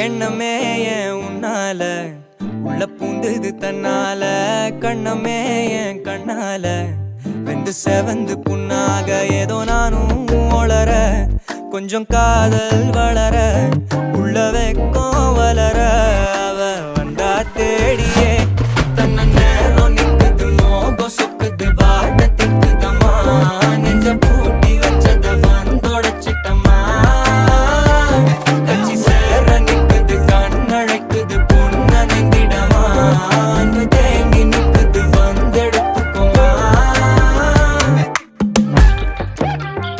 எண்ணமே ஏன் உன்னால உள்ள பூந்தது தன்னால கண்ணமே ஏன் கண்ணால வெந்து செவந்து புண்ணாக ஏதோ நானும் ஒளர கொஞ்சம் காதல் வளர உள்ள வெக்கம்